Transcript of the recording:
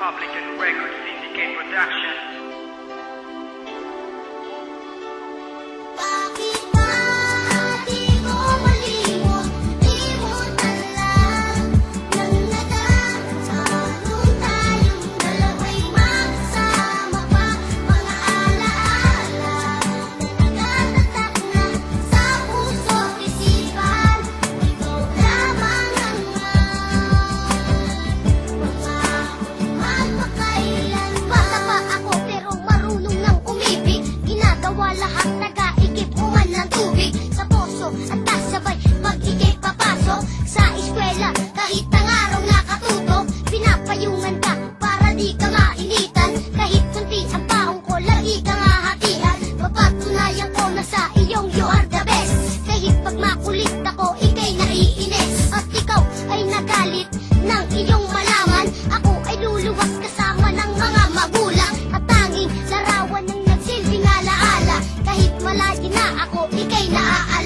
Public and Record Syndicate Productions. Bakit ba di mo malimot? Limutan lang ng nakaraan. Nung tayong dalawa'y magsama pa. Mga alaala na nagtatatak na sa puso't isipan. Ikaw lamang ang magpakailan. Bata pa ako pero marunong nang umibig. Ginagawa lahat nag-aigib uman ng tubig sa poso at kasabay pag-ikay papasok sa eskwela. Kahit ang araw nakatutok, pinapayungan ka para di ka mainitan. Kahit kunti ang paong ko, lagi ka nga hatian. Mapatunayan ko na sa iyong you are the best. Kahit pag makulit ako, ikay naiinis. At ikaw ay nagalit ng iyong malaman. Ako ay luluwas kasama ng mga magulang. At tanging larawan ng nagsilbing alaala. Kahit malayo na ako, ikay naaalala.